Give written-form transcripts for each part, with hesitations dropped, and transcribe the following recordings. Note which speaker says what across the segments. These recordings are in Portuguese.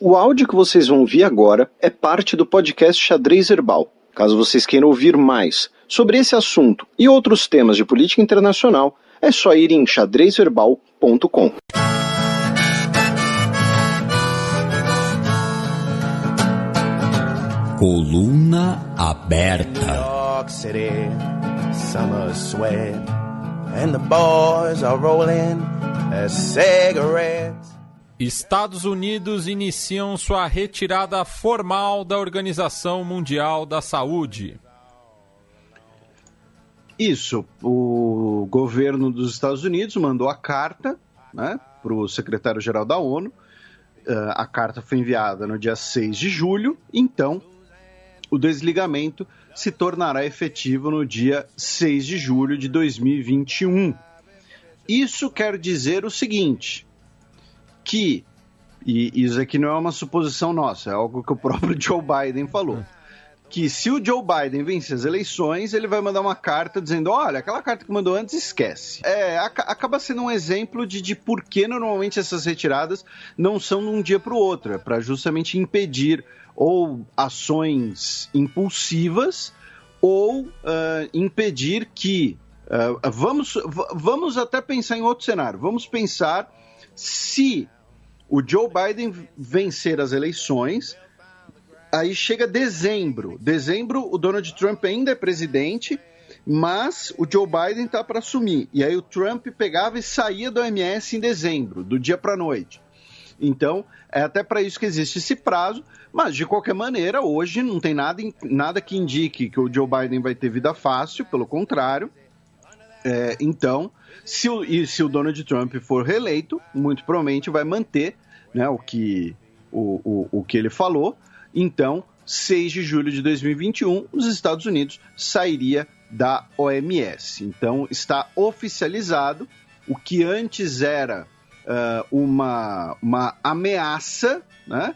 Speaker 1: O áudio que vocês vão ouvir agora é parte do podcast Xadrez Herbal. Caso vocês queiram ouvir mais sobre esse assunto e outros temas de política internacional, é só ir em xadrezherbal.com.
Speaker 2: Coluna aberta.
Speaker 3: New York City, summer sweat, and the boys are rolling as cigarettes.
Speaker 4: Estados Unidos iniciam sua retirada formal da Organização Mundial da Saúde.
Speaker 5: Isso, o governo dos Estados Unidos mandou a carta, né, para o secretário-geral da ONU. A carta foi enviada no dia 6 de julho, então o desligamento se tornará efetivo no dia 6 de julho de 2021. Isso quer dizer o seguinte, que, e isso aqui não é uma suposição nossa, é algo que o próprio Joe Biden falou, que se o Joe Biden vencer as eleições, ele vai mandar uma carta dizendo, olha, aquela carta que mandou antes, esquece. Acaba sendo um exemplo de por que normalmente essas retiradas não são de um dia para o outro, é para justamente impedir ou ações impulsivas ou impedir que... vamos até pensar em outro cenário, vamos pensar se o Joe Biden vencer as eleições, aí chega dezembro, o Donald Trump ainda é presidente, mas o Joe Biden está para assumir, e aí o Trump pegava e saía da OMS em dezembro, do dia para a noite. Então, é até para isso que existe esse prazo, mas de qualquer maneira, hoje não tem nada que indique que o Joe Biden vai ter vida fácil, pelo contrário. Então, se o Donald Trump for reeleito, muito provavelmente vai manter, né, o que ele falou. Então, 6 de julho de 2021, os Estados Unidos sairia da OMS. Então, está oficializado o que antes era uma ameaça, né?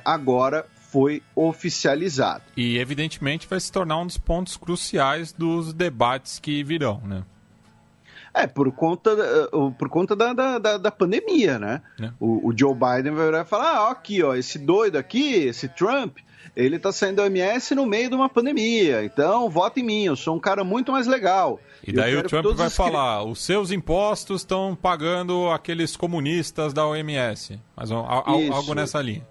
Speaker 5: Agora foi oficializado.
Speaker 4: E, evidentemente, vai se tornar um dos pontos cruciais dos debates que virão, né?
Speaker 5: Por conta da pandemia, né? O Joe Biden vai falar, aqui, ó, esse doido aqui, esse Trump, ele tá saindo da OMS no meio de uma pandemia, então vota em mim, eu sou um cara muito mais legal.
Speaker 4: E daí o Trump vai falar, os seus impostos estão pagando aqueles comunistas da OMS, mas algo nessa linha.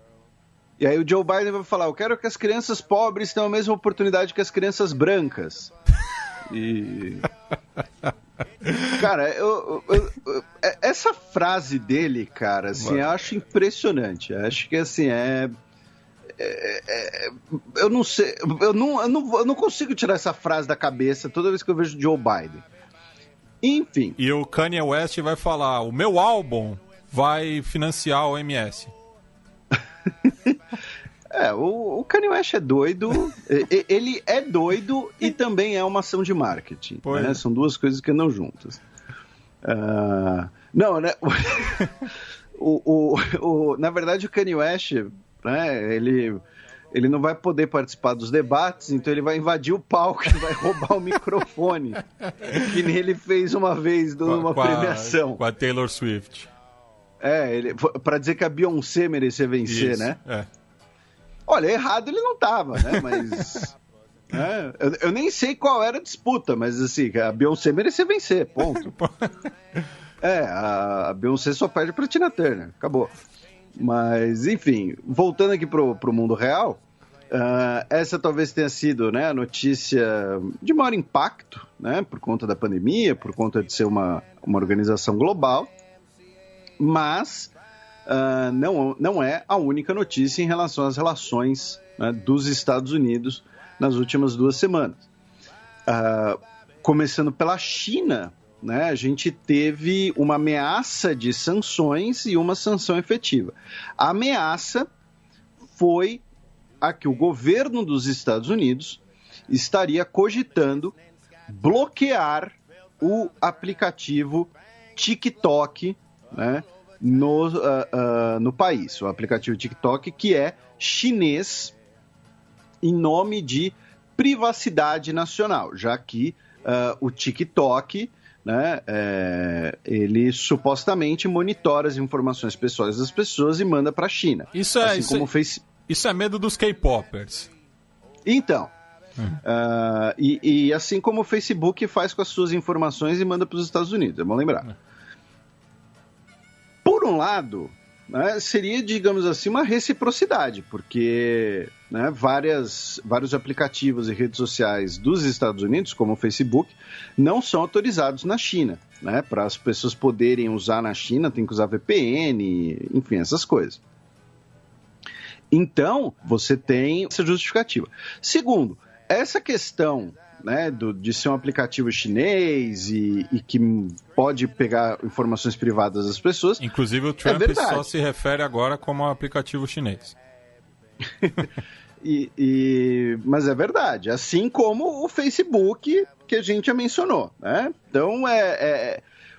Speaker 5: E aí o Joe Biden vai falar, eu quero que as crianças pobres tenham a mesma oportunidade que as crianças brancas. Cara, essa frase dele, cara, assim, eu acho impressionante. Eu acho que, assim, eu não sei, eu não consigo tirar essa frase da cabeça toda vez que eu vejo Joe Biden. Enfim.
Speaker 4: E o Kanye West vai falar, o meu álbum vai financiar a OMS.
Speaker 5: O Kanye West é doido, ele é doido e também é uma ação de marketing, né? São duas coisas que andam juntas. Não, né? Na verdade, o Kanye West, né, ele não vai poder participar dos debates, então ele vai invadir o palco e vai roubar o microfone, que nem ele fez uma vez numa premiação.
Speaker 4: Com a Taylor Swift.
Speaker 5: Pra dizer que a Beyoncé merecia vencer, isso, né? Olha, errado ele não tava, né? Mas... eu nem sei qual era a disputa, mas assim, a Beyoncé merecia vencer, ponto. A Beyoncé só perde pra Tina Turner, acabou. Mas, enfim, voltando aqui pro mundo real, essa talvez tenha sido, né, a notícia de maior impacto, né? Por conta da pandemia, por conta de ser uma organização global, mas... não é a única notícia em relação às relações, né, dos Estados Unidos nas últimas 2 semanas. Começando pela China, né, a gente teve uma ameaça de sanções e uma sanção efetiva. A ameaça foi a que o governo dos Estados Unidos estaria cogitando bloquear o aplicativo TikTok, né, no país. O aplicativo TikTok, que é chinês em nome de privacidade nacional, já que o TikTok, né, ele supostamente monitora as informações pessoais das pessoas e manda para a China.
Speaker 4: Isso é medo dos K-popers.
Speaker 5: Então, e assim como o Facebook faz com as suas informações e manda para os Estados Unidos, é bom lembrar. Por um lado, né, seria, digamos assim, uma reciprocidade, porque, né, vários aplicativos e redes sociais dos Estados Unidos, como o Facebook, não são autorizados na China. Né? Para as pessoas poderem usar na China, tem que usar VPN, enfim, essas coisas. Então, você tem essa justificativa. Segundo, essa questão, né, de ser um aplicativo chinês e que pode pegar informações privadas das pessoas...
Speaker 4: Inclusive o Trump só se refere agora como aplicativo chinês.
Speaker 5: Mas é verdade, assim como o Facebook, que a gente já mencionou. Né? Então,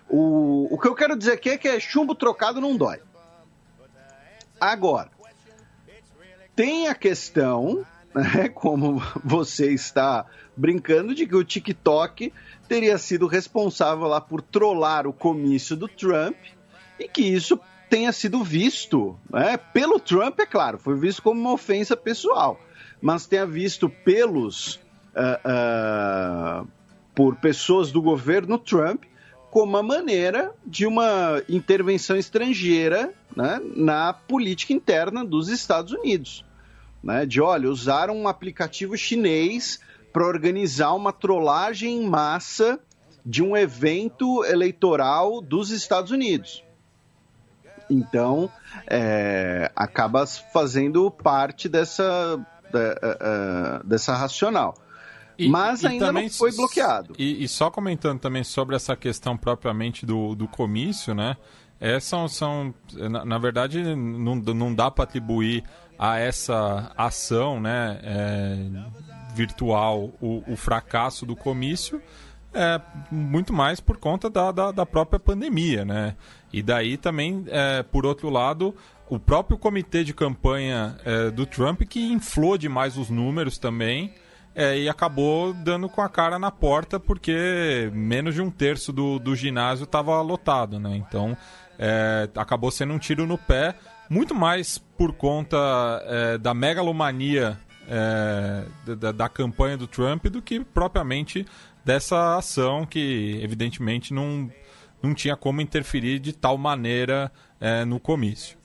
Speaker 5: o que eu quero dizer aqui é que chumbo trocado não dói. Agora, tem a questão, né, como você está brincando, de que o TikTok teria sido responsável lá por trollar o comício do Trump e que isso tenha sido visto, né, pelo Trump, é claro, foi visto como uma ofensa pessoal, mas tenha visto por pessoas do governo Trump como uma maneira de uma intervenção estrangeira, né, na política interna dos Estados Unidos. Né, olha, usaram um aplicativo chinês para organizar uma trollagem em massa de um evento eleitoral dos Estados Unidos. Então, acaba fazendo parte dessa racional. Mas ainda não foi bloqueado.
Speaker 4: E só comentando também sobre essa questão propriamente do comício, né? Na verdade, não dá para atribuir a essa ação, né, virtual o fracasso do comício, muito mais por conta da própria pandemia, né? E daí também, por outro lado, o próprio comitê de campanha do Trump, que inflou demais os números também, e acabou dando com a cara na porta, porque menos de um terço do ginásio estava lotado, né? Então, acabou sendo um tiro no pé, muito mais por conta da megalomania da campanha do Trump do que propriamente dessa ação que, evidentemente, não tinha como interferir de tal maneira no comício.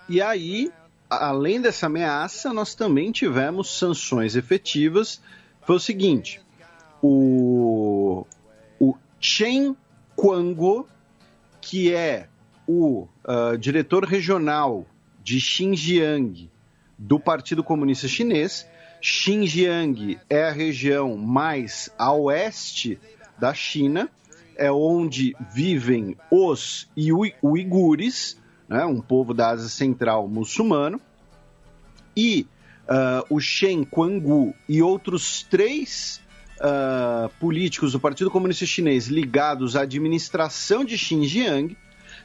Speaker 5: E aí, além dessa ameaça, nós também tivemos sanções efetivas. Foi o seguinte, o Chen Quanguo, que é o diretor regional de Xinjiang do Partido Comunista Chinês. Xinjiang é a região mais a oeste da China, é onde vivem os uigures, né, um povo da Ásia Central muçulmano, e o Chen Quanguo e outros 3 políticos do Partido Comunista Chinês ligados à administração de Xinjiang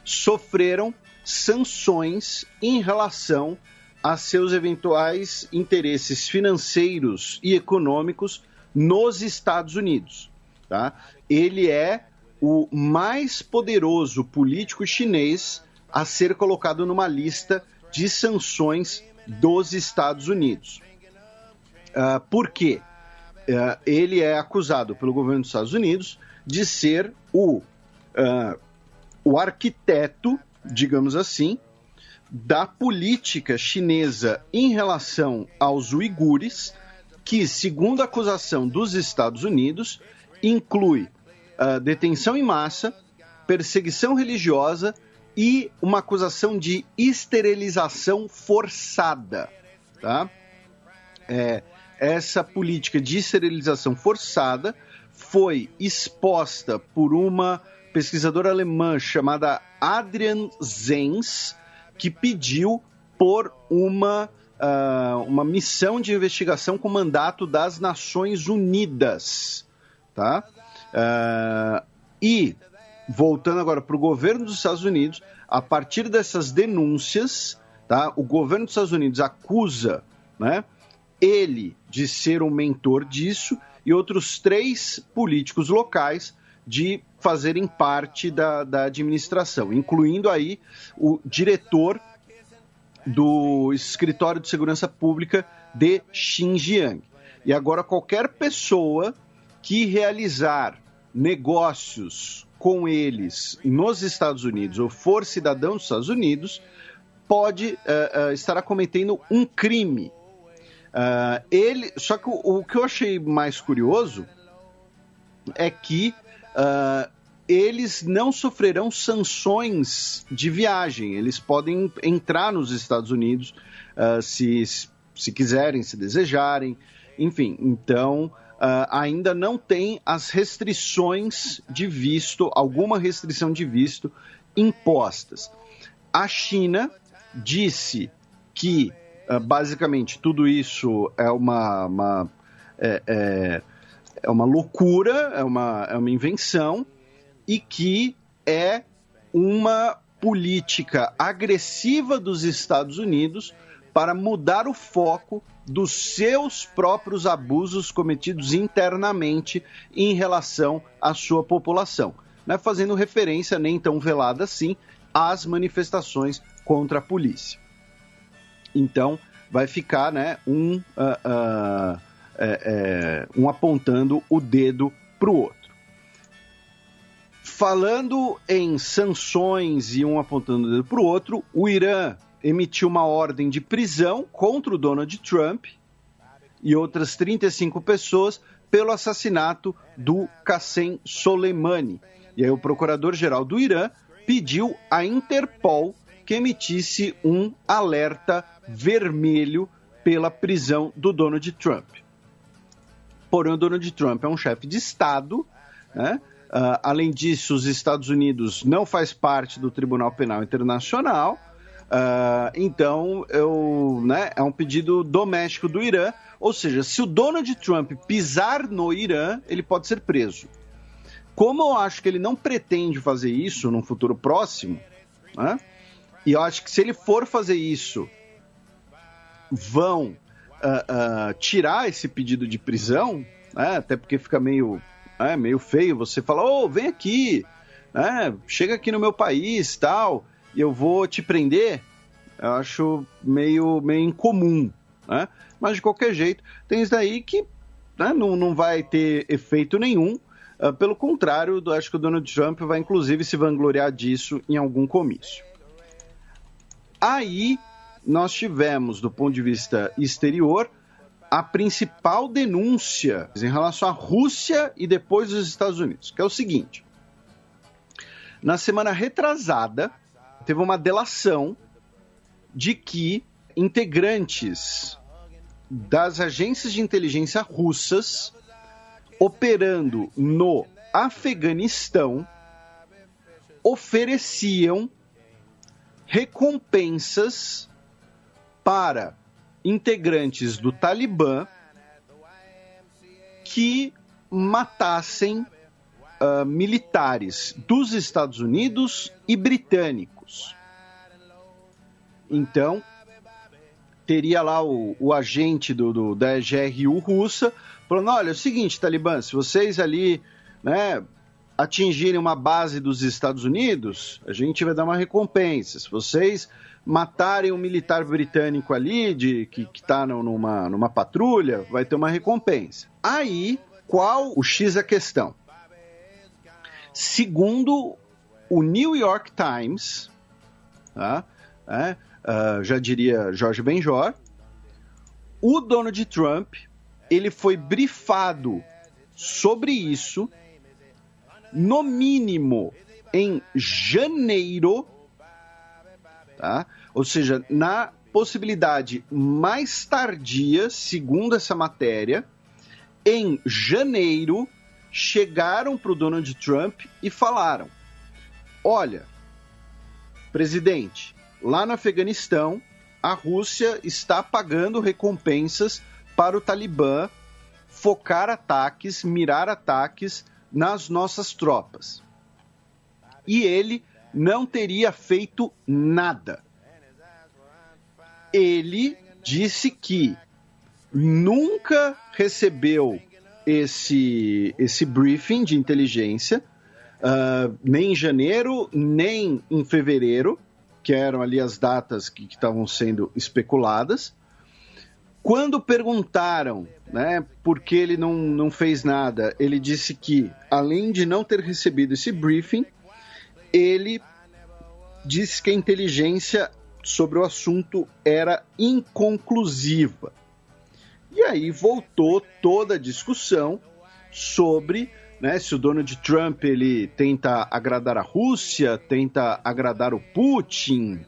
Speaker 5: sofreram sanções em relação a seus eventuais interesses financeiros e econômicos nos Estados Unidos. Tá? Ele é o mais poderoso político chinês a ser colocado numa lista de sanções dos Estados Unidos. Por quê? Ele é acusado pelo governo dos Estados Unidos de ser o arquiteto, digamos assim, da política chinesa em relação aos uigures, que, segundo a acusação dos Estados Unidos, inclui detenção em massa, perseguição religiosa e uma acusação de esterilização forçada. Tá? Essa política de esterilização forçada foi exposta por uma pesquisadora alemã chamada Adrian Zenz, que pediu por uma missão de investigação com mandato das Nações Unidas. Tá? E, voltando agora para o governo dos Estados Unidos, a partir dessas denúncias, tá, o governo dos Estados Unidos acusa, né, ele de ser um mentor disso e outros 3 políticos locais de fazerem parte da administração, incluindo aí o diretor do Escritório de Segurança Pública de Xinjiang. E agora qualquer pessoa que realizar negócios com eles nos Estados Unidos ou for cidadão dos Estados Unidos pode estará cometendo um crime. Só que o que eu achei mais curioso é que eles não sofrerão sanções de viagem. Eles podem entrar nos Estados Unidos se quiserem, se desejarem, enfim. Então, ainda não tem as restrições de visto, alguma restrição de visto impostas. A China disse que, basicamente, tudo isso é uma loucura, é uma invenção, e que é uma política agressiva dos Estados Unidos para mudar o foco dos seus próprios abusos cometidos internamente em relação à sua população, né? Fazendo referência, nem tão velada assim, às manifestações contra a polícia. Então, vai ficar, né, um apontando o dedo para o outro. Falando em sanções e um apontando o dedo para o outro, o Irã emitiu uma ordem de prisão contra o Donald Trump e outras 35 pessoas pelo assassinato do Qassem Soleimani. E aí o procurador-geral do Irã pediu à Interpol que emitisse um alerta vermelho pela prisão do Donald Trump. Porém, o Donald Trump é um chefe de Estado, né? Além disso, os Estados Unidos não faz parte do Tribunal Penal Internacional, então é um pedido doméstico do Irã, ou seja, se o Donald Trump pisar no Irã, ele pode ser preso. Como eu acho que ele não pretende fazer isso num futuro próximo, né? E eu acho que se ele for fazer isso, vão tirar esse pedido de prisão, né? Até porque fica meio feio você falar, vem aqui, né? Chega aqui no meu país, tal, e eu vou te prender. Eu acho meio incomum, né? Mas de qualquer jeito, tem isso daí que, né, não vai ter efeito nenhum. Pelo contrário, eu acho que o Donald Trump vai inclusive se vangloriar disso em algum comício. Aí nós tivemos, do ponto de vista exterior, a principal denúncia em relação à Rússia e depois os Estados Unidos, que é o seguinte: na semana retrasada, teve uma delação de que integrantes das agências de inteligência russas operando no Afeganistão ofereciam recompensas para integrantes do Talibã que matassem militares dos Estados Unidos e britânicos. Então, teria lá o agente da GRU russa falando, olha, é o seguinte, Talibã, se vocês ali, né, atingirem uma base dos Estados Unidos, a gente vai dar uma recompensa. Se vocês matarem um militar britânico ali, que está numa patrulha, vai ter uma recompensa. Aí, qual o X da questão? Segundo o New York Times, tá? Já diria Jorge Benjor, o Donald Trump, ele foi brifado sobre isso, no mínimo em janeiro, tá? Ou seja, na possibilidade mais tardia, segundo essa matéria, em janeiro, chegaram para o Donald Trump e falaram, olha, presidente, lá no Afeganistão, a Rússia está pagando recompensas para o Talibã focar ataques, mirar ataques nas nossas tropas. E ele não teria feito nada. Ele disse que nunca recebeu esse briefing de inteligência, nem em janeiro, nem em fevereiro, que eram ali as datas que estavam sendo especuladas. Quando perguntaram, né, por que ele não fez nada, ele disse que, além de não ter recebido esse briefing, ele disse que a inteligência sobre o assunto era inconclusiva. E aí voltou toda a discussão sobre, né, se o Donald Trump ele tenta agradar a Rússia, tenta agradar o Putin,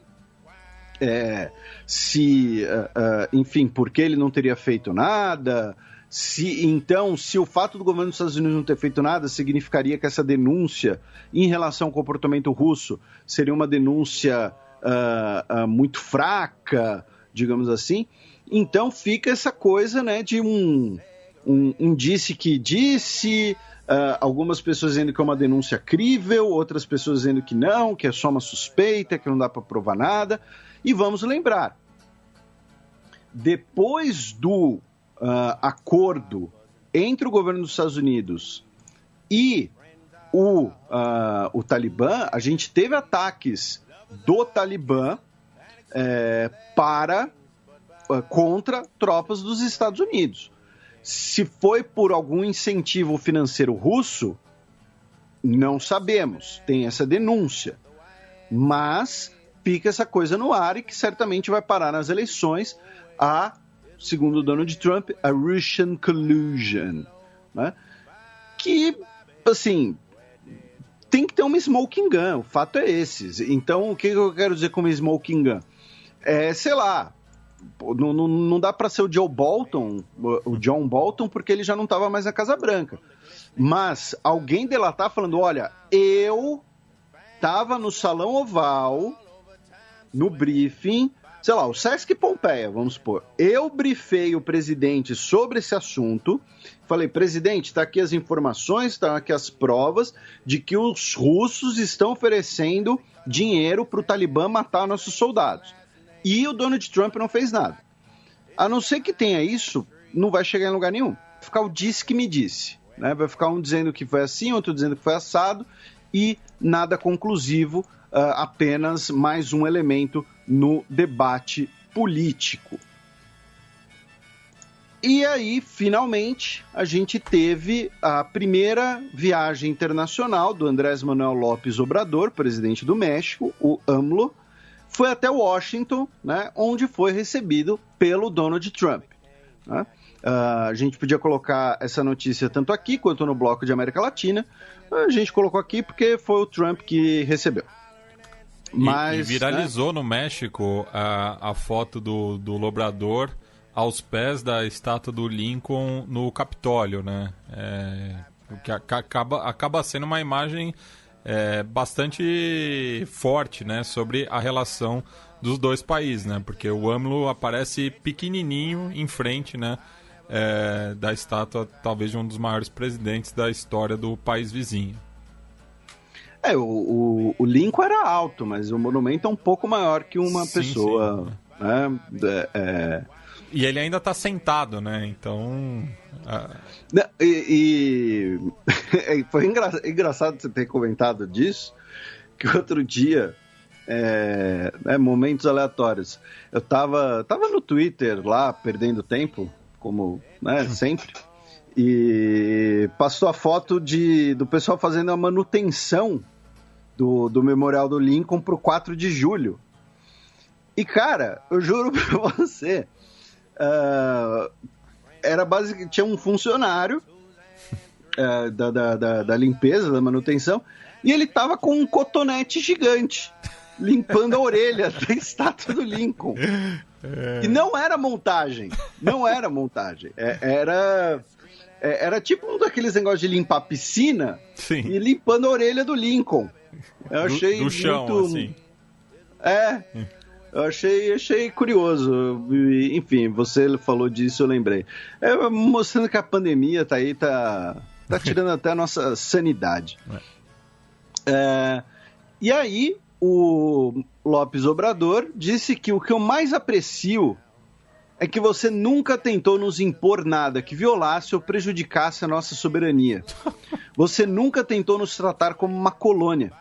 Speaker 5: enfim, por que ele não teria feito nada, se o fato do governo dos Estados Unidos não ter feito nada significaria que essa denúncia em relação ao comportamento russo seria uma denúncia muito fraca, digamos assim. Então fica essa coisa, né, de um disse que disse, algumas pessoas dizendo que é uma denúncia crível, outras pessoas dizendo que não, que é só uma suspeita, que não dá para provar nada. E vamos lembrar, depois do acordo entre o governo dos Estados Unidos e o Talibã, a gente teve ataques do Talibã contra tropas dos Estados Unidos. Se foi por algum incentivo financeiro russo, não sabemos, tem essa denúncia, mas fica essa coisa no ar e que certamente vai parar nas eleições segundo Donald Trump, a Russian collusion, né? Que, assim, tem que ter uma smoking gun, o fato é esse. Então, o que eu quero dizer com uma smoking gun? Sei lá, não dá para ser o John Bolton, porque ele já não estava mais na Casa Branca. Mas alguém delatar falando, olha, eu estava no Salão Oval, no briefing, sei lá, o Sesc Pompeia, vamos supor. Eu briefei o presidente sobre esse assunto, falei, presidente, está aqui as informações, estão aqui as provas de que os russos estão oferecendo dinheiro para o Talibã matar nossos soldados. E o Donald Trump não fez nada. A não ser que tenha isso, não vai chegar em lugar nenhum. Vai ficar o disse que me disse, né? Vai ficar um dizendo que foi assim, outro dizendo que foi assado, e nada conclusivo, apenas mais um elemento no debate político. E aí, finalmente, a gente teve a primeira viagem internacional do Andrés Manuel López Obrador, presidente do México, o AMLO, foi até Washington, né, onde foi recebido pelo Donald Trump, né? A gente podia colocar essa notícia tanto aqui quanto no bloco de América Latina. A gente colocou aqui porque foi o Trump que recebeu. Mas,
Speaker 4: e viralizou, né, no México a foto do Lobrador aos pés da estátua do Lincoln no Capitólio, né? Que acaba sendo uma imagem bastante forte, né, sobre a relação dos dois países, né? Porque o AMLO aparece pequenininho em frente, né, da estátua, talvez, de um dos maiores presidentes da história do país vizinho.
Speaker 5: O Lincoln era alto, mas o monumento é um pouco maior que uma pessoa. Sim. Né?
Speaker 4: E ele ainda está sentado, né? Então...
Speaker 5: Foi engraçado você ter comentado disso, que outro dia, momentos aleatórios, eu tava no Twitter lá, perdendo tempo, como, né, sempre, e passou a foto do pessoal fazendo a manutenção do Memorial do Lincoln pro 4 de julho. E, cara, eu juro pra você, era basicamente, tinha um funcionário da limpeza, da manutenção, e ele tava com um cotonete gigante, limpando a orelha da estátua do Lincoln. E não era montagem, era tipo um daqueles negócios de limpar a piscina.
Speaker 4: Sim.
Speaker 5: E limpando a orelha do Lincoln. Eu achei
Speaker 4: do chão,
Speaker 5: muito...
Speaker 4: assim.
Speaker 5: Eu achei curioso. Enfim, você falou disso, eu lembrei. Mostrando que a pandemia tá aí, tá tirando até a nossa sanidade. E aí, o López Obrador disse que o que eu mais aprecio é que você nunca tentou nos impor nada que violasse ou prejudicasse a nossa soberania. Você nunca tentou nos tratar como uma colônia.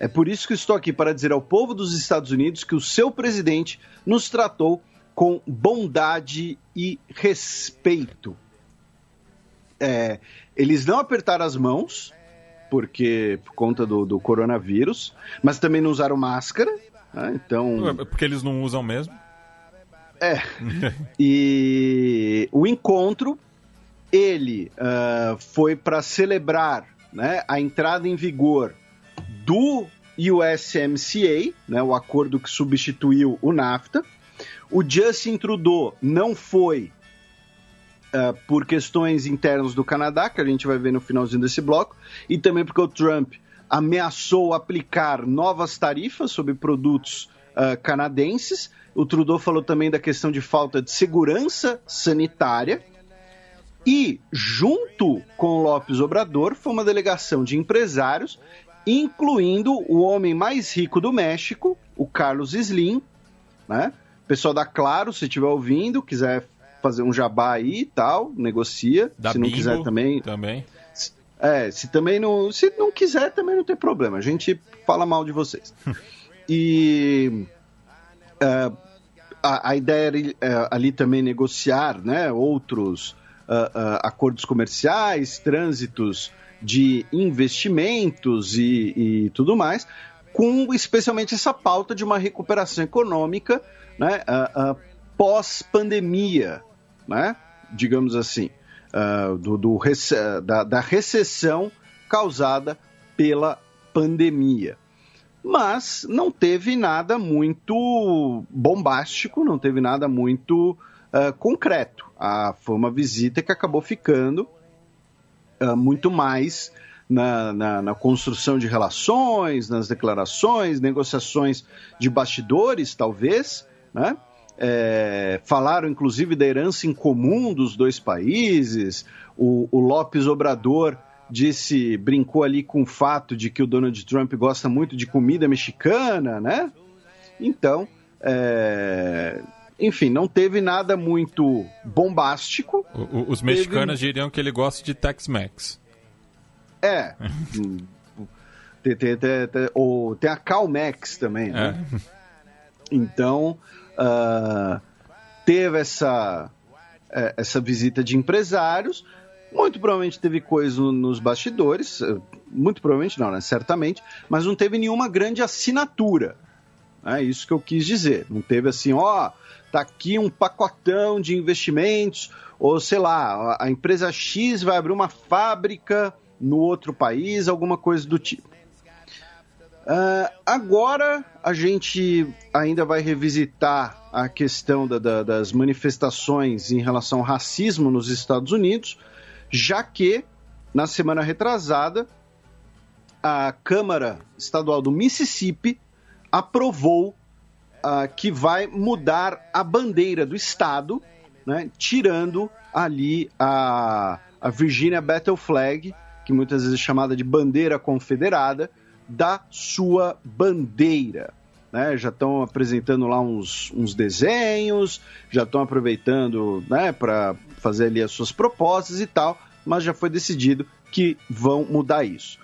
Speaker 5: É por isso que estou aqui para dizer ao povo dos Estados Unidos que o seu presidente nos tratou com bondade e respeito. Eles não apertaram as mãos, por conta do coronavírus, mas também não usaram máscara, né? Então...
Speaker 4: Porque eles não usam mesmo?
Speaker 5: E o encontro, ele foi para celebrar, né, a entrada em vigor do USMCA, né, o acordo que substituiu o NAFTA. O Justin Trudeau não foi por questões internas do Canadá, que a gente vai ver no finalzinho desse bloco, e também porque o Trump ameaçou aplicar novas tarifas sobre produtos canadenses. O Trudeau falou também da questão de falta de segurança sanitária. E, junto com o López Obrador, foi uma delegação de empresários, incluindo o homem mais rico do México, o Carlos Slim, né? Pessoal da Claro, se estiver ouvindo, quiser fazer um jabá aí e tal, negocia.
Speaker 4: Da
Speaker 5: se não
Speaker 4: Bimbo,
Speaker 5: quiser também. Se não quiser, também não tem problema. A gente fala mal de vocês. E a ideia era ali também negociar, né, outros acordos comerciais, trânsitos de investimentos e tudo mais, com especialmente essa pauta de uma recuperação econômica, né, pós-pandemia, né, digamos assim, da recessão causada pela pandemia. Mas não teve nada muito bombástico, não teve nada muito concreto. Foi uma visita que acabou ficando muito mais na construção de relações, nas declarações, negociações de bastidores, talvez, né? Falaram, inclusive, da herança em comum dos dois países. O López Obrador brincou ali com o fato de que o Donald Trump gosta muito de comida mexicana, né? Então, enfim, não teve nada muito bombástico.
Speaker 4: Os mexicanos diriam que ele gosta de Tex-Mex.
Speaker 5: Tem a Calmex também, né? Então, teve essa visita de empresários. Muito provavelmente teve coisa nos bastidores, muito provavelmente não, né? Certamente, mas não teve nenhuma grande assinatura. É isso que eu quis dizer. Não teve assim, tá aqui um pacotão de investimentos, ou sei lá, a empresa X vai abrir uma fábrica no outro país, alguma coisa do tipo. Agora a gente ainda vai revisitar a questão das manifestações em relação ao racismo nos Estados Unidos, já que, na semana retrasada, a Câmara Estadual do Mississippi aprovou que vai mudar a bandeira do estado, né, tirando ali a Virginia Battle Flag, que muitas vezes é chamada de bandeira confederada, da sua bandeira. Né? Já estão apresentando lá uns desenhos, já estão aproveitando, né, para fazer ali as suas propostas e tal, mas já foi decidido que vão mudar isso.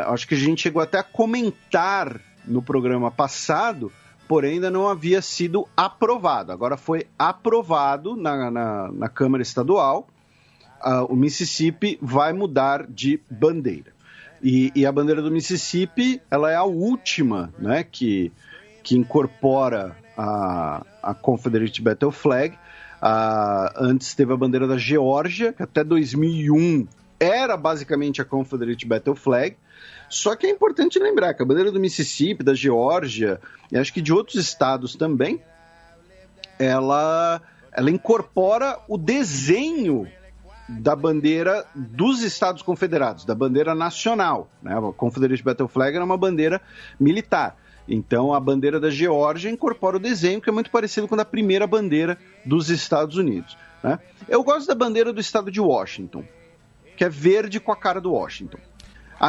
Speaker 5: Acho que a gente chegou até a comentar no programa passado, porém ainda não havia sido aprovado. Agora foi aprovado na Câmara Estadual. O Mississippi vai mudar de bandeira. E a bandeira do Mississippi, ela é a última, né, que incorpora a Confederate Battle Flag. Antes teve a bandeira da Geórgia, que até 2001 era basicamente a Confederate Battle Flag. Só que é importante lembrar que a bandeira do Mississippi, da Geórgia, e acho que de outros estados também, ela incorpora o desenho da bandeira dos Estados Confederados, da bandeira nacional, né? A Confederate Battle Flag era uma bandeira militar. Então, a bandeira da Geórgia incorpora o desenho, que é muito parecido com a da primeira bandeira dos Estados Unidos, né? Eu gosto da bandeira do estado de Washington, que é verde com a cara do Washington.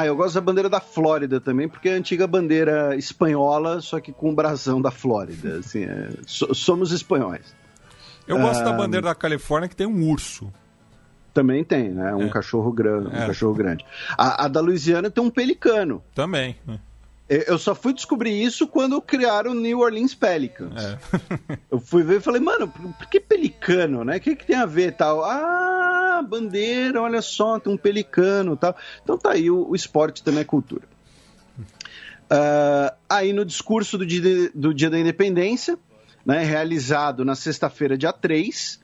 Speaker 5: Eu gosto da bandeira da Flórida também, porque é a antiga bandeira espanhola, só que com o brasão da Flórida. Assim, somos espanhóis.
Speaker 4: Eu gosto da bandeira da Califórnia que tem um urso.
Speaker 5: Também tem, né? Um cachorro grande. Um cachorro grande. A da Louisiana tem um pelicano.
Speaker 4: Também.
Speaker 5: Eu só fui descobrir isso quando criaram o New Orleans Pelicans. Eu fui ver e falei, mano, por que pelicano, né? O que tem a ver tal? Ah, bandeira, olha só, tem um pelicano tal. Então tá aí, o esporte também é cultura. Aí no discurso do dia da Independência, né, realizado na sexta-feira, dia 3,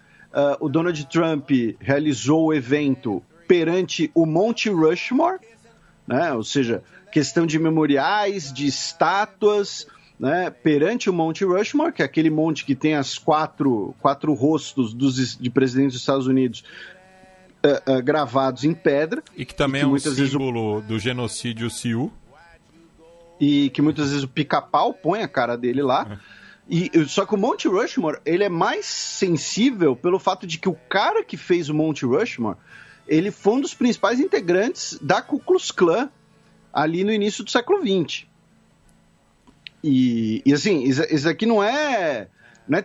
Speaker 5: o Donald Trump realizou o evento perante o Monte Rushmore, né, ou seja, questão de memoriais, de estátuas, né, perante o Monte Rushmore, que é aquele monte que tem as quatro rostos de presidentes dos Estados Unidos gravados em pedra.
Speaker 4: E que também é um símbolo do genocídio Sioux.
Speaker 5: E que muitas vezes o Pica-Pau põe a cara dele lá. Só que o Monte Rushmore, ele é mais sensível pelo fato de que o cara que fez o Monte Rushmore, ele foi um dos principais integrantes da Ku Klux Klan ali no início do século XX. E assim, isso aqui não é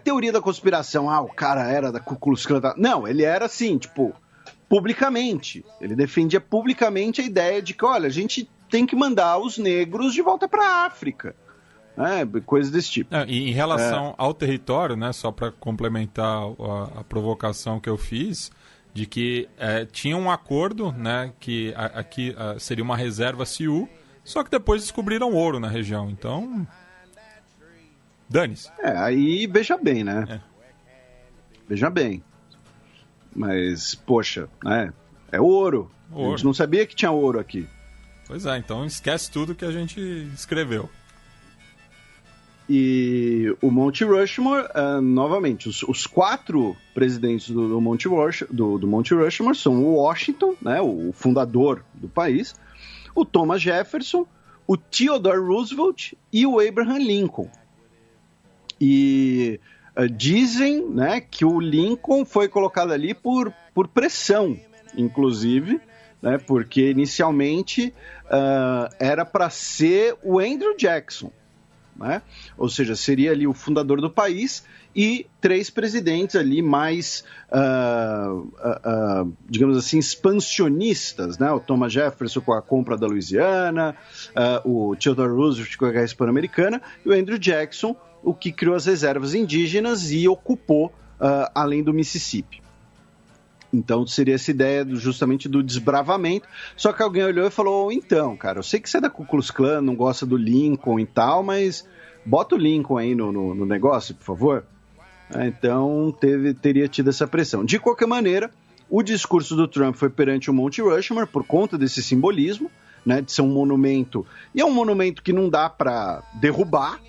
Speaker 5: teoria da conspiração, o cara era da Ku Klux Klan. Não, ele era assim, tipo, publicamente. Ele defendia publicamente a ideia de que, olha, a gente tem que mandar os negros de volta para a África. Coisas desse tipo.
Speaker 4: E em relação ao território, né, só para complementar a provocação que eu fiz, de que tinha um acordo, né, que aqui seria uma reserva Sioux, só que depois descobriram ouro na região. Então, dane-se.
Speaker 5: Aí veja bem, né? Veja bem. Mas, poxa, né? É ouro. A gente não sabia que tinha ouro aqui.
Speaker 4: Pois é, então esquece tudo que a gente escreveu.
Speaker 5: E o Monte Rushmore, novamente, os 4 presidentes do Monte Rushmore são o Washington, né, o fundador do país, o Thomas Jefferson, o Theodore Roosevelt e o Abraham Lincoln. E dizem, né, que o Lincoln foi colocado ali por pressão, inclusive, né, porque inicialmente era para ser o Andrew Jackson. Né? Ou seja, seria ali o fundador do país e 3 presidentes ali mais, digamos assim, expansionistas, né? O Thomas Jefferson com a compra da Louisiana, o Theodore Roosevelt com a Guerra Hispano-Americana e o Andrew Jackson, o que criou as reservas indígenas e ocupou além do Mississippi. Então seria essa ideia justamente do desbravamento, só que alguém olhou e falou, então, cara, eu sei que você é da Ku Klux Klan, não gosta do Lincoln e tal, mas bota o Lincoln aí no negócio, por favor. Então teria tido essa pressão. De qualquer maneira, o discurso do Trump foi perante o Monte Rushmore por conta desse simbolismo, né, de ser um monumento, e é um monumento que não dá para derrubar,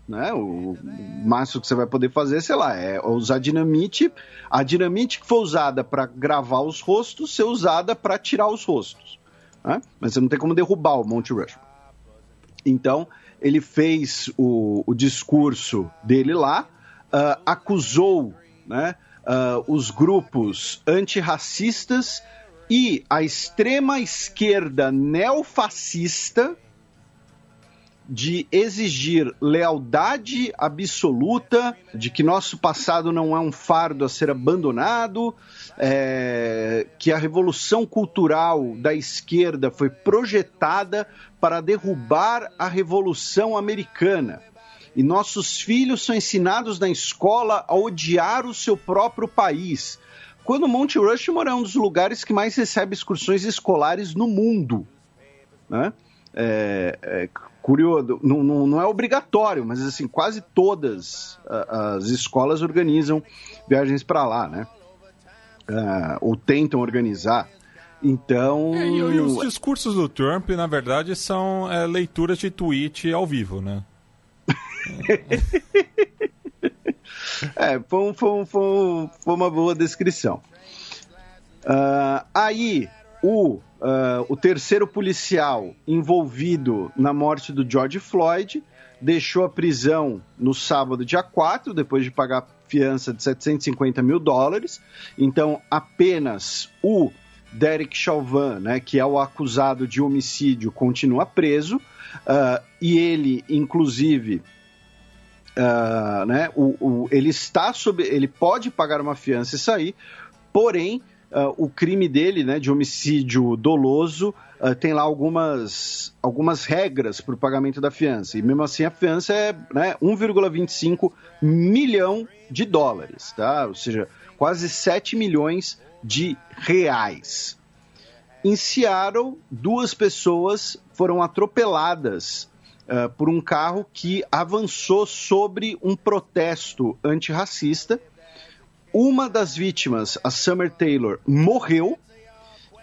Speaker 5: né? O máximo que você vai poder fazer, sei lá, é usar dinamite. A dinamite que foi usada para gravar os rostos ser usada para tirar os rostos, né? Mas você não tem como derrubar o Monte Rushmore. Então ele fez o discurso dele lá, acusou, né, os grupos antirracistas e a extrema esquerda neofascista de exigir lealdade absoluta, de que nosso passado não é um fardo a ser abandonado, que a revolução cultural da esquerda foi projetada para derrubar a Revolução Americana. E nossos filhos são ensinados na escola a odiar o seu próprio país. Quando Monte Rushmore é um dos lugares que mais recebe excursões escolares no mundo, né? Curioso, não é obrigatório, mas assim, quase todas as escolas organizam viagens para lá, né? Ou tentam organizar. Então...
Speaker 4: E os discursos do Trump, na verdade, são leituras de tweet ao vivo, né?
Speaker 5: Foi uma boa descrição. Aí, o terceiro policial envolvido na morte do George Floyd deixou a prisão no sábado, dia 4, depois de pagar fiança de $750 mil. Então, apenas o Derek Chauvin, né, que é o acusado de homicídio, continua preso. E ele, inclusive, né, ele pode pagar uma fiança e sair, porém, o crime dele, né, de homicídio doloso, tem lá algumas regras para o pagamento da fiança. E mesmo assim a fiança é, né, 1,25 milhão de dólares, tá? Ou seja, quase 7 milhões de reais. Em Seattle, 2 pessoas foram atropeladas por um carro que avançou sobre um protesto antirracista. Uma das vítimas, a Summer Taylor, morreu,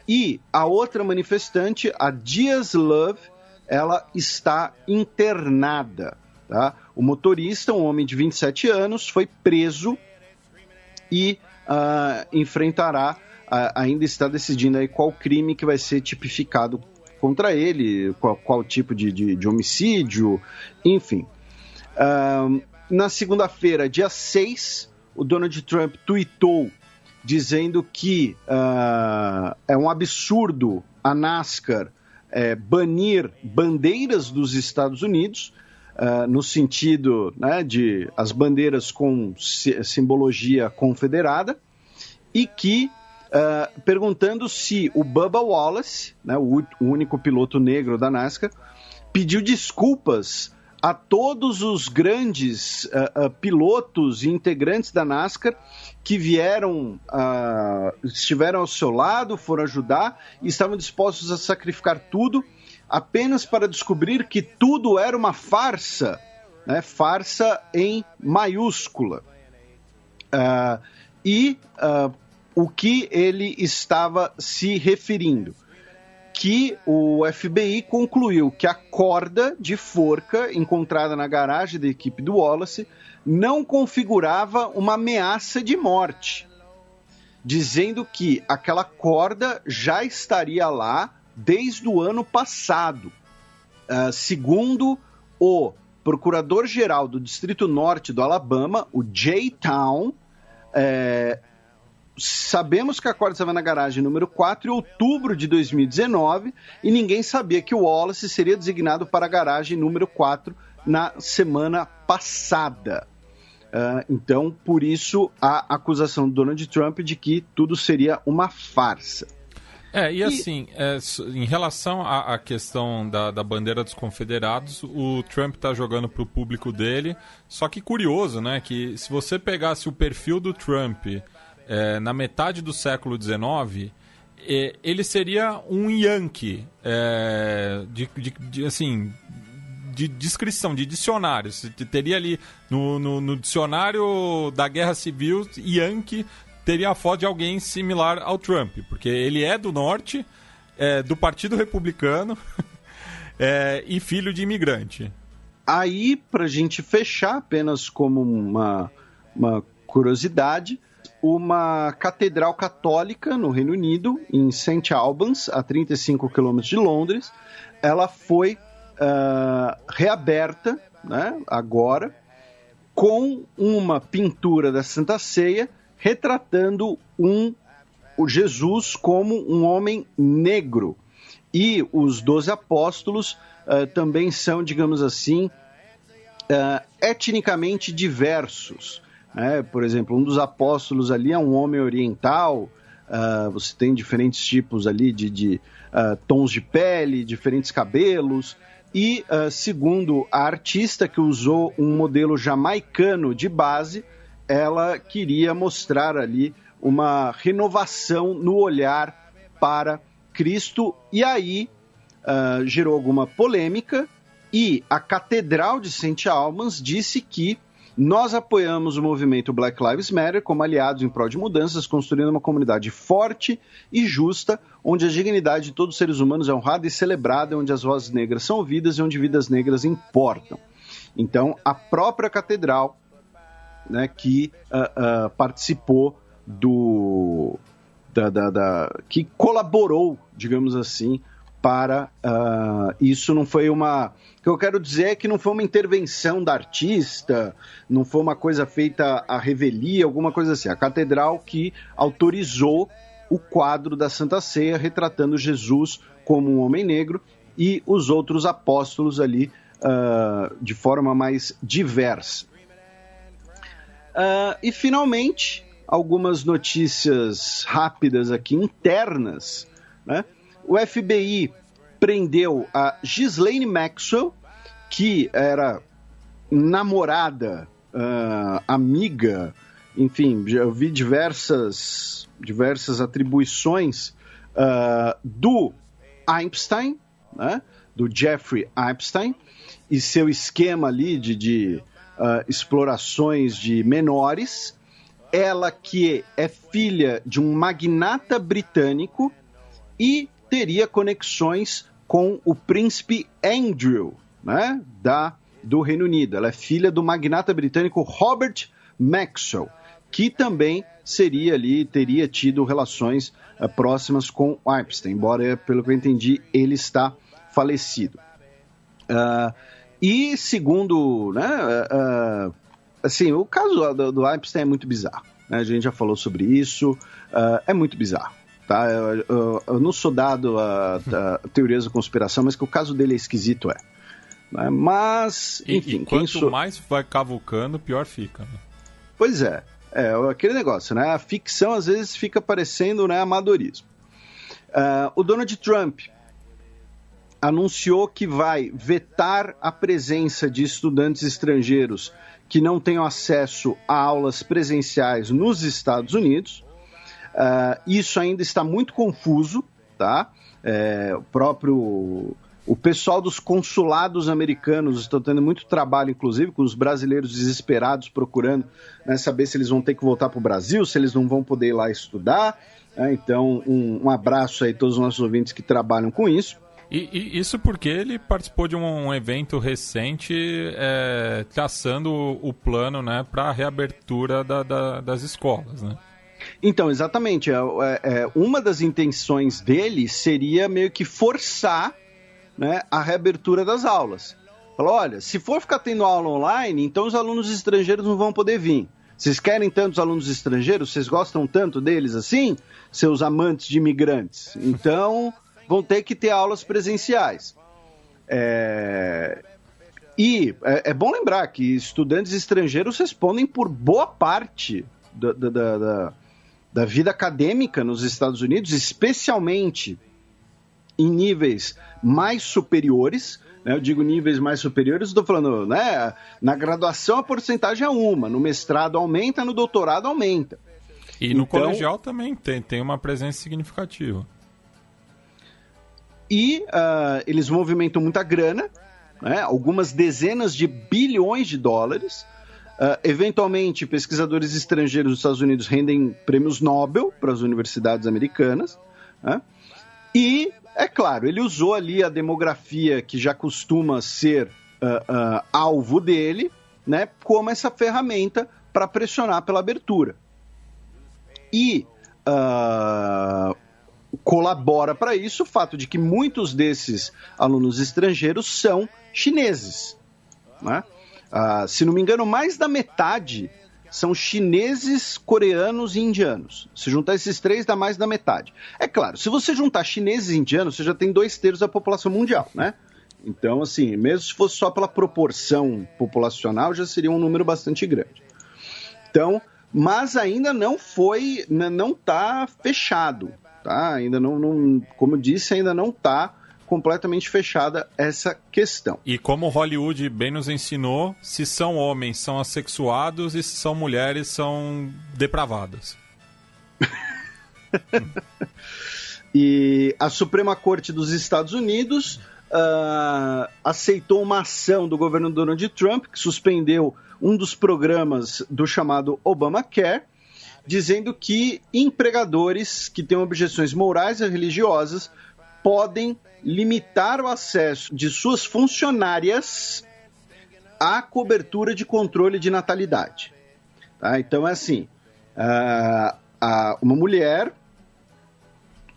Speaker 5: e a outra manifestante, a Diaz Love, ela está internada. Tá? O motorista, um homem de 27 anos, foi preso e enfrentará, ainda está decidindo aí qual crime que vai ser tipificado contra ele, qual tipo de homicídio, enfim. Na segunda-feira, dia 6, o Donald Trump tweetou dizendo que é um absurdo a NASCAR banir bandeiras dos Estados Unidos, no sentido, né, de as bandeiras com simbologia confederada, e que perguntando se o Bubba Wallace, né, o único piloto negro da NASCAR, pediu desculpas a todos os grandes pilotos e integrantes da NASCAR que estiveram ao seu lado, foram ajudar e estavam dispostos a sacrificar tudo apenas para descobrir que tudo era uma farsa, né? Farsa em maiúscula. O que ele estava se referindo? Que o FBI concluiu que a corda de forca encontrada na garagem da equipe do Wallace não configurava uma ameaça de morte, dizendo que aquela corda já estaria lá desde o ano passado. Segundo o procurador-geral do Distrito Norte do Alabama, o Jay Town, sabemos que a corda estava na garagem número 4 em outubro de 2019 e ninguém sabia que o Wallace seria designado para a garagem número 4 na semana passada. Então, por isso, a acusação do Donald Trump de que tudo seria uma farsa.
Speaker 4: Em relação à questão da bandeira dos confederados, o Trump está jogando para o público dele, só que curioso, né, que se você pegasse o perfil do Trump na metade do século XIX, ele seria um Yankee, de descrição, de dicionário. Você teria ali no dicionário da Guerra Civil, Yankee teria a foto de alguém similar ao Trump, porque ele é do norte, do Partido Republicano e filho de imigrante.
Speaker 5: Aí, para a gente fechar, apenas como uma curiosidade, uma catedral católica no Reino Unido, em St. Albans, a 35 quilômetros de Londres, ela foi reaberta, né, agora, com uma pintura da Santa Ceia retratando o Jesus como um homem negro. E os 12 apóstolos também são, digamos assim, etnicamente diversos. Por exemplo, um dos apóstolos ali é um homem oriental, você tem diferentes tipos ali de tons de pele, diferentes cabelos, e segundo a artista que usou um modelo jamaicano de base, ela queria mostrar ali uma renovação no olhar para Cristo, e aí gerou alguma polêmica, e a Catedral de St. Albans disse que nós apoiamos o movimento Black Lives Matter como aliados em prol de mudanças, construindo uma comunidade forte e justa, onde a dignidade de todos os seres humanos é honrada e celebrada, onde as vozes negras são ouvidas e onde vidas negras importam. Então, a própria catedral, né, que participou que colaborou, digamos assim, para isso. Não foi uma... O que eu quero dizer é que não foi uma intervenção da artista, não foi uma coisa feita à revelia, alguma coisa assim. A catedral que autorizou o quadro da Santa Ceia retratando Jesus como um homem negro e os outros apóstolos ali de forma mais diversa. E, finalmente, algumas notícias rápidas aqui, internas, né? O FBI prendeu a Ghislaine Maxwell, que era namorada, amiga, enfim, já vi diversas atribuições do Epstein, né? Do Jeffrey Epstein, e seu esquema ali de explorações de menores. Ela que é filha de um magnata britânico e teria conexões com o príncipe Andrew, né, do Reino Unido. Ela é filha do magnata britânico Robert Maxwell, que também teria tido relações próximas com Epstein, embora, pelo que eu entendi, ele está falecido. E segundo, né, assim, o caso do Epstein é muito bizarro, né? A gente já falou sobre isso, é muito bizarro. Tá? Eu não sou dado a teorias da conspiração, mas que o caso dele é esquisito, né? Mas, enfim...
Speaker 4: E quanto mais vai cavucando, pior fica. Né?
Speaker 5: Pois é, aquele negócio, né? A ficção às vezes fica parecendo, né, amadorismo. O Donald Trump anunciou que vai vetar a presença de estudantes estrangeiros que não tenham acesso a aulas presenciais nos Estados Unidos. Isso ainda está muito confuso, tá? O pessoal dos consulados americanos estão tendo muito trabalho, inclusive, com os brasileiros desesperados procurando, né, saber se eles vão ter que voltar para o Brasil, se eles não vão poder ir lá estudar. Então, um abraço aí a todos os nossos ouvintes que trabalham com isso.
Speaker 4: E isso porque ele participou de um evento recente traçando o plano, né, para a reabertura das escolas, né?
Speaker 5: Então, exatamente. Uma das intenções dele seria meio que forçar, né, a reabertura das aulas. Falou, olha, se for ficar tendo aula online, então os alunos estrangeiros não vão poder vir. Vocês querem tantos alunos estrangeiros? Vocês gostam tanto deles assim? Seus amantes de imigrantes. Então, vão ter que ter aulas presenciais. E é bom lembrar que estudantes estrangeiros respondem por boa parte da vida acadêmica nos Estados Unidos, especialmente em níveis mais superiores, né? Eu digo níveis mais superiores, estou falando, né? Na graduação a porcentagem é uma, no mestrado aumenta, no doutorado aumenta.
Speaker 4: E no colegial também tem uma presença significativa.
Speaker 5: E eles movimentam muita grana, né? Algumas dezenas de bilhões de dólares. Eventualmente, pesquisadores estrangeiros dos Estados Unidos rendem prêmios Nobel para as universidades americanas, né? E, é claro, ele usou ali a demografia que já costuma ser alvo dele, né, como essa ferramenta para pressionar pela abertura. E colabora para isso o fato de que muitos desses alunos estrangeiros são chineses, né? Se não me engano, mais da metade são chineses, coreanos e indianos. Se juntar esses três, dá mais da metade. É claro, se você juntar chineses e indianos, você já tem 2/3 da população mundial, né? Então, assim, mesmo se fosse só pela proporção populacional, já seria um número bastante grande. Então, mas ainda não está fechado, tá? Ainda não, como eu disse, ainda não está completamente fechada essa questão.
Speaker 4: E como Hollywood bem nos ensinou, se são homens, são assexuados, e se são mulheres, são depravadas.
Speaker 5: E a Suprema Corte dos Estados Unidos aceitou uma ação do governo Donald Trump, que suspendeu um dos programas do chamado Obamacare, dizendo que empregadores que têm objeções morais e religiosas podem limitar o acesso de suas funcionárias à cobertura de controle de natalidade. Tá? Então é assim, uma mulher,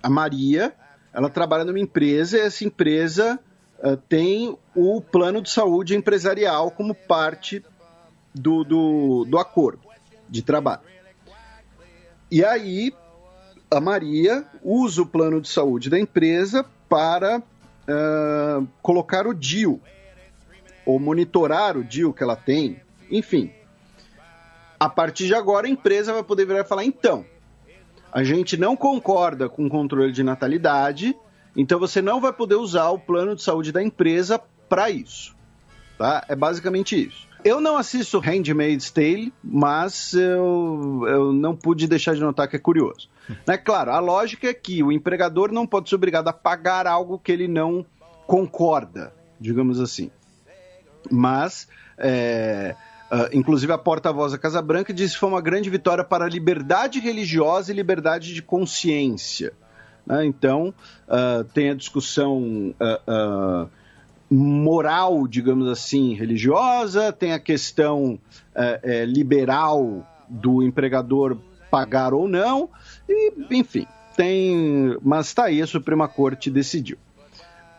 Speaker 5: a Maria, ela trabalha numa empresa e essa empresa tem o plano de saúde empresarial como parte do acordo de trabalho. E aí a Maria usa o plano de saúde da empresa para colocar o DIU, ou monitorar o DIU que ela tem, enfim. A partir de agora, a empresa vai poder virar e falar, então, a gente não concorda com o controle de natalidade, então você não vai poder usar o plano de saúde da empresa para isso. Tá? É basicamente isso. Eu não assisto Handmaid's Tale, mas eu não pude deixar de notar que é curioso. Né? Claro, a lógica é que o empregador não pode ser obrigado a pagar algo que ele não concorda, digamos assim. Mas, inclusive a porta-voz da Casa Branca disse que foi uma grande vitória para a liberdade religiosa e liberdade de consciência. Né? Então, tem a discussão moral, digamos assim, religiosa, tem a questão liberal do empregador pagar ou não, e, enfim, mas está aí, a Suprema Corte decidiu.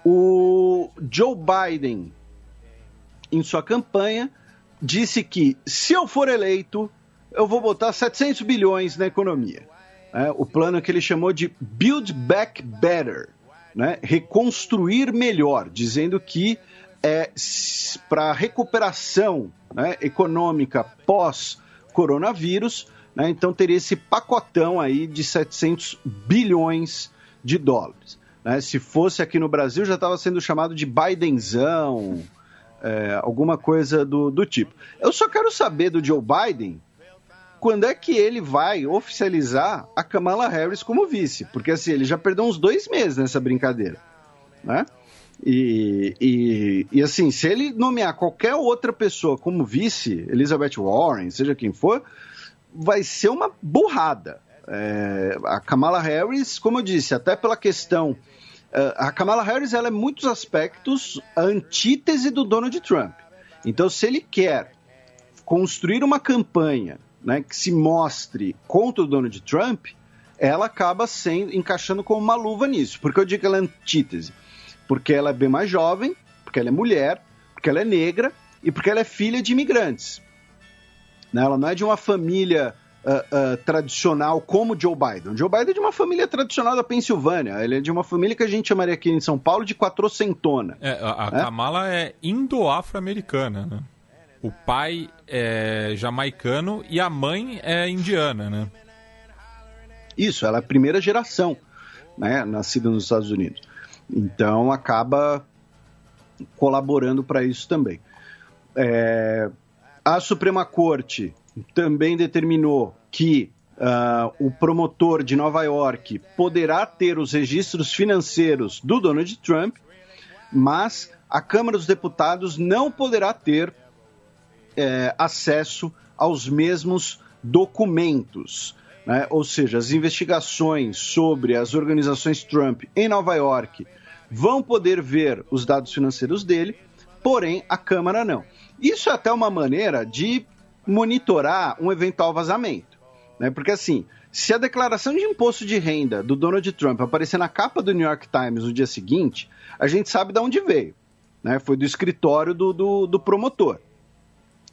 Speaker 5: O Joe Biden, em sua campanha, disse que se eu for eleito, eu vou botar 700 bilhões na economia. O plano que ele chamou de Build Back Better, né? Reconstruir melhor, dizendo que para a recuperação, né, econômica pós-coronavírus, né, então teria esse pacotão aí de 700 bilhões de dólares. Né? Se fosse aqui no Brasil, já estava sendo chamado de Bidenzão, alguma coisa do tipo. Eu só quero saber do Joe Biden quando é que ele vai oficializar a Kamala Harris como vice, porque assim, ele já perdeu uns 2 meses nessa brincadeira, né? E assim, se ele nomear qualquer outra pessoa como vice, Elizabeth Warren, seja quem for, vai ser uma burrada. A Kamala Harris, como eu disse, até pela questão... a Kamala Harris, ela é, em muitos aspectos, a antítese do Donald Trump. Então, se ele quer construir uma campanha, né, que se mostre contra o Donald Trump, ela acaba encaixando como uma luva nisso. Por que eu digo que ela é antítese? Porque ela é bem mais jovem, porque ela é mulher, porque ela é negra e porque ela é filha de imigrantes. Né? Ela não é de uma família tradicional como Joe Biden. Joe Biden é de uma família tradicional da Pensilvânia. Ele é de uma família que a gente chamaria aqui em São Paulo de quatrocentona.
Speaker 4: A Kamala é indo-afro-americana, né? O pai é jamaicano e a mãe é indiana, né?
Speaker 5: Isso, ela é a primeira geração, né, nascida nos Estados Unidos. Então, acaba colaborando para isso também. A Suprema Corte também determinou que o promotor de Nova York poderá ter os registros financeiros do Donald Trump, mas a Câmara dos Deputados não poderá ter acesso aos mesmos documentos, né? Ou seja, as investigações sobre as organizações Trump em Nova York vão poder ver os dados financeiros dele, porém a Câmara não. Isso é até uma maneira de monitorar um eventual vazamento, né? Porque assim, se a declaração de imposto de renda do Donald Trump aparecer na capa do New York Times no dia seguinte, a gente sabe de onde veio, né? Foi do escritório do promotor.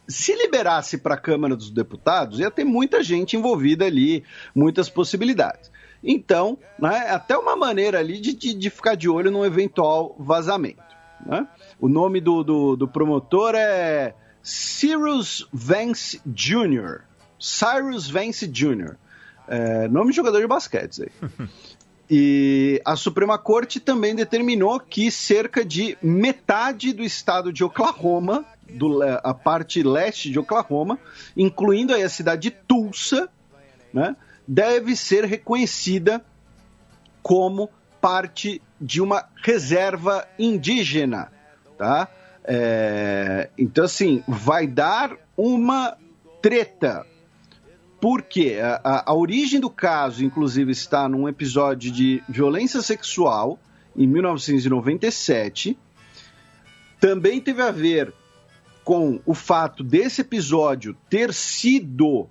Speaker 5: Se liberasse para a Câmara dos Deputados, ia ter muita gente envolvida ali, muitas possibilidades. Então, né, até uma maneira ali de ficar de olho num eventual vazamento. Né? O nome do promotor é Cyrus Vance Jr. Cyrus Vance Jr. Nome de jogador de basquete aí. E a Suprema Corte também determinou que cerca de metade do estado de Oklahoma, a parte leste de Oklahoma, incluindo aí a cidade de Tulsa, né, deve ser reconhecida como parte de uma reserva indígena. Tá? Então, assim, vai dar uma treta. Porque a origem do caso, inclusive, está num episódio de violência sexual em 1997. Também teve a ver com o fato desse episódio ter sido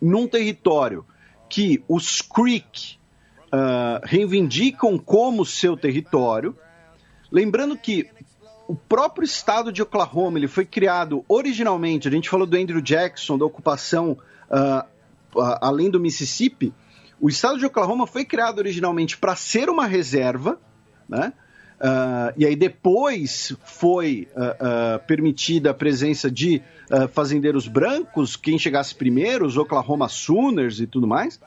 Speaker 5: num território que os Creek reivindicam como seu território. Lembrando que o próprio estado de Oklahoma ele foi criado originalmente, a gente falou do Andrew Jackson, da ocupação além do Mississippi. O estado de Oklahoma foi criado originalmente para ser uma reserva, né? E aí depois foi permitida a presença de fazendeiros brancos, quem chegasse primeiro, os Oklahoma Sooners e tudo mais.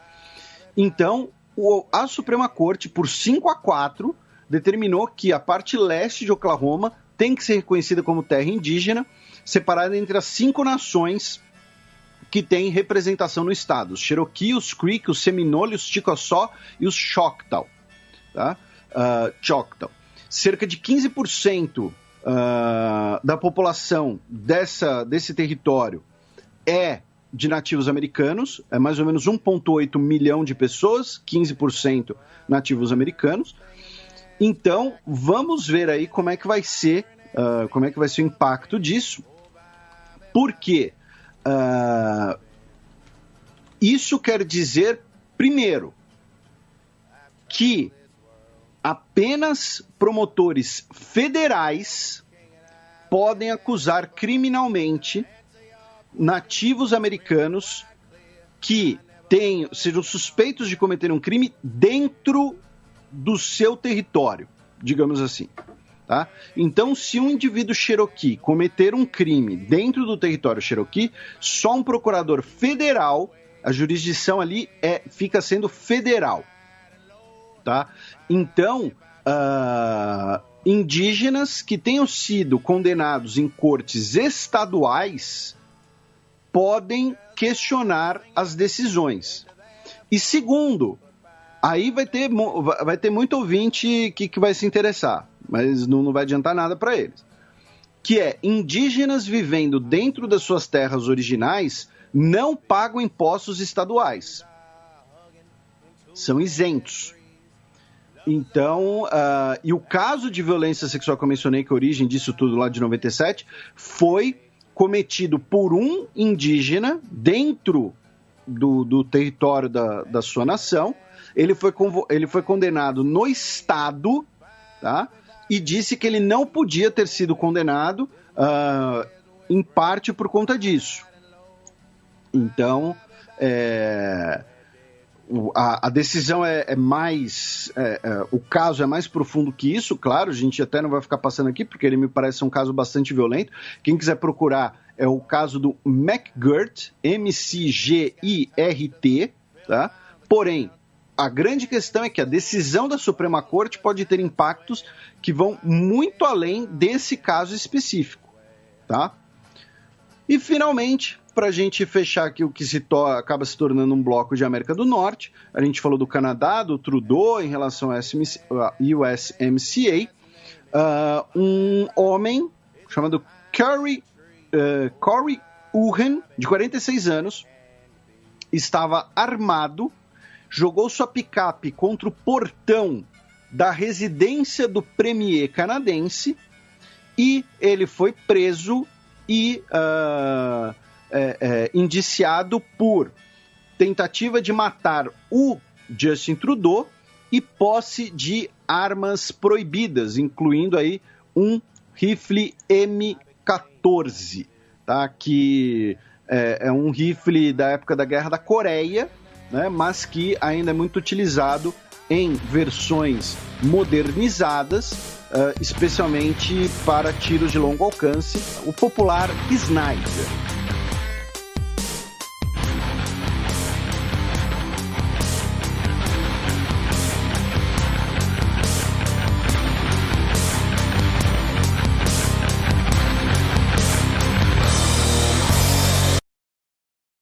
Speaker 5: Então, a Suprema Corte, por 5-4, determinou que a parte leste de Oklahoma tem que ser reconhecida como terra indígena, separada entre as 5 nações que têm representação no estado: os Cherokee, os Creek, os Seminole, os Chickasaw e os Choctaw. Tá? Choctaw. Cerca de 15% da população desse território é de nativos americanos, é mais ou menos 1,8 milhão de pessoas, 15% nativos americanos. Então, vamos ver aí como é que vai ser o impacto disso, porque isso quer dizer, primeiro, que apenas promotores federais podem acusar criminalmente nativos americanos que sejam suspeitos de cometer um crime dentro do seu território, digamos assim. Tá? Então, se um indivíduo Cherokee cometer um crime dentro do território Cherokee, só um procurador federal, a jurisdição ali fica sendo federal. Tá? Então, indígenas que tenham sido condenados em cortes estaduais podem questionar as decisões. E segundo, aí vai ter muito ouvinte que vai se interessar, mas não vai adiantar nada para eles, que é: indígenas vivendo dentro das suas terras originais não pagam impostos estaduais. São isentos. Então, e o caso de violência sexual que eu mencionei, que a origem disso tudo lá de 97, foi cometido por um indígena dentro do território da sua nação. Ele foi condenado no estado, tá? E disse que ele não podia ter sido condenado, em parte por conta disso. Então, a decisão é mais... o caso é mais profundo que isso, claro, a gente até não vai ficar passando aqui, porque ele me parece um caso bastante violento. Quem quiser procurar, é o caso do McGirt, McGirt, tá? Porém, a grande questão é que a decisão da Suprema Corte pode ter impactos que vão muito além desse caso específico, tá? E, finalmente, para a gente fechar aqui o que acaba se tornando um bloco de América do Norte, a gente falou do Canadá, do Trudeau em relação ao USMCA, um homem chamado Corey Uren, de 46 anos, estava armado, jogou sua picape contra o portão da residência do premier canadense e ele foi preso e indiciado por tentativa de matar o Justin Trudeau e posse de armas proibidas, incluindo aí um rifle M14, tá? Que é um rifle da época da Guerra da Coreia, né? Mas que ainda é muito utilizado em versões modernizadas, especialmente para tiros de longo alcance, o popular sniper.